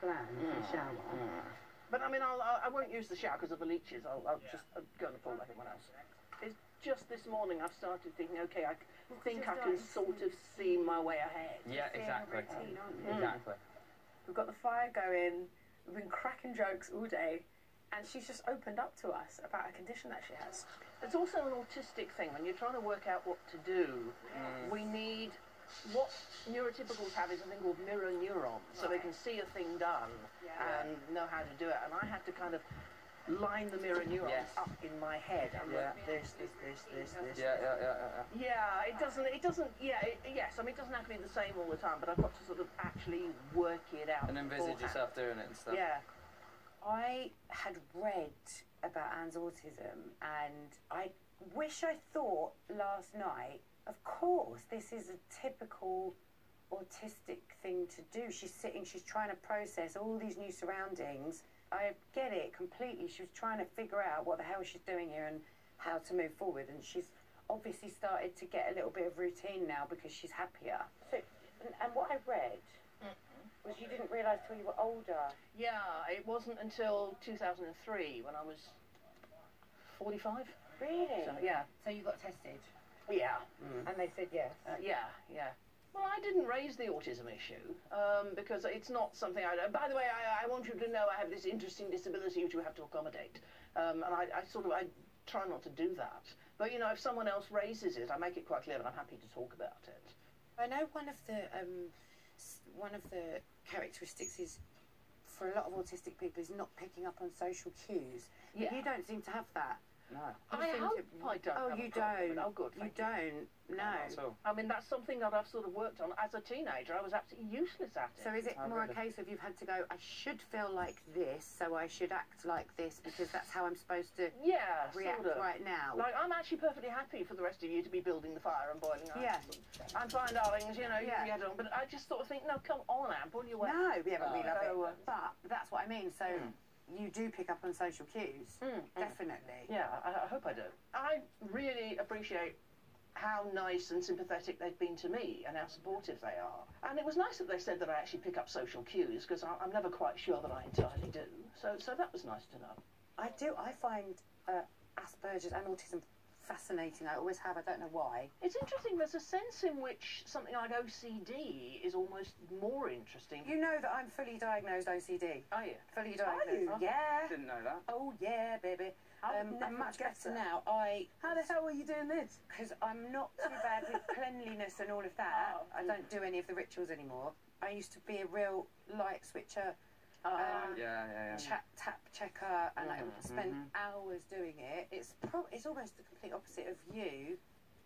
plan for the shower. But I mean, I won't use the shower because of the leeches. I'll just go in the pool like everyone else. It's just this morning I've started thinking, okay, I think I can sort of see my way ahead. Yeah, exactly. Routine, aren't you? Exactly. We've got the fire going, we've been cracking jokes all day, and she's just opened up to us about a condition that she has. It's also an autistic thing. When you're trying to work out what to do, we need... What neurotypicals have is a thing called mirror neurons, so they can see a thing done and know how to do it. And I have to kind of line the mirror neurons up in my head. I'm like, this. Yeah, it doesn't, yes, I mean, it doesn't have to be the same all the time, but I've got to sort of actually work it out. And envisage yourself doing it and stuff. Yeah. I had read about Anne's autism, and I wish I thought last night, of course, this is a typical autistic thing to do. She's sitting, she's trying to process all these new surroundings. I get it completely. She was trying to figure out what the hell she's doing here and how to move forward, and she's obviously started to get a little bit of routine now because she's happier. So, and what I read was you didn't realise till you were older. Yeah, it wasn't until 2003 when I was 45. Really? So, yeah. So you got tested? Yeah. And they said yes? Yeah. Well, I didn't raise the autism issue because it's not something I... By the way, I want you to know I have this interesting disability which you have to accommodate. And I try not to do that. But, you know, if someone else raises it, I make it quite clear and I'm happy to talk about it. I know one of the characteristics is, for a lot of autistic people, is not picking up on social cues. Yeah. You don't seem to have that. No. I hope I don't. Oh, you don't. Oh, good. You don't. No. I mean, that's something that I've sort of worked on. As a teenager, I was absolutely useless at it. So is it more a case of you've had to go, I should feel like this, so I should act like this, because that's how I'm supposed to react sort of. right now? Like, I'm actually perfectly happy for the rest of you to be building the fire and boiling ice. Yeah. I'm fine, darlings, you know, you get on. But I just sort of think, no, come on, Anne, pull your weight. No, yeah, but we love it. But that's what I mean. So you do pick up on social cues, definitely. Yeah, I hope I do. I really appreciate how nice and sympathetic they've been to me and how supportive they are. And it was nice that they said that I actually pick up social cues, because I'm never quite sure that I entirely do. So that was nice to know. I do. I find Asperger's and autism fascinating. I always have. I don't know why. It's interesting. There's a sense in which something like OCD is almost more interesting. You know that I'm fully diagnosed OCD. Are you? Fully diagnosed. Are you? Yeah. Didn't know that. Oh yeah, baby. I'm much better now. How the hell are you doing this? Because I'm not too bad with cleanliness and all of that. I don't do any of the rituals anymore. I used to be a real light switcher. Tap checker, and I would spend hours doing it. It's almost the complete opposite of you,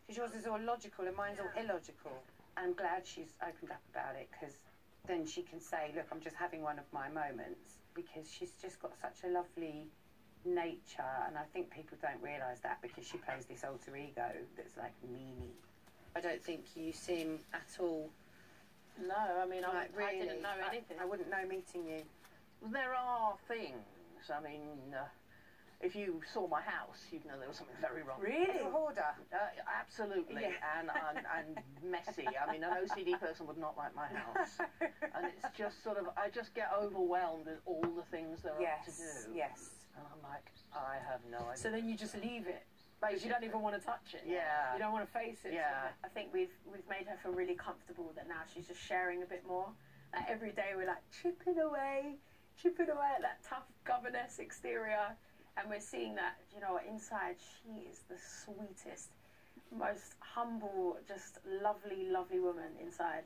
because yours is all logical and mine's all illogical. I'm glad she's opened up about it, because then she can say, look, I'm just having one of my moments, because she's just got such a lovely nature, and I think people don't realise that because she plays this alter ego that's like meanie. I don't think you seem at all... No, I mean, like, I didn't know anything. I wouldn't know meeting you. There are things. I mean, if you saw my house, you'd know there was something very wrong. Really? A hoarder? Absolutely, and messy. I mean, an OCD person would not like my house. And it's just sort of, I just get overwhelmed with all the things there are to do. Yes. And I'm like, I have no idea. So then you just leave it. Because you don't even want to touch it. Yeah. You don't want to face it. Yeah. So I think we've made her feel really comfortable that now she's just sharing a bit more. Like every day we're like chipping away at that tough governess exterior, and we're seeing that, you know, inside she is the sweetest, most humble, just lovely, lovely woman inside.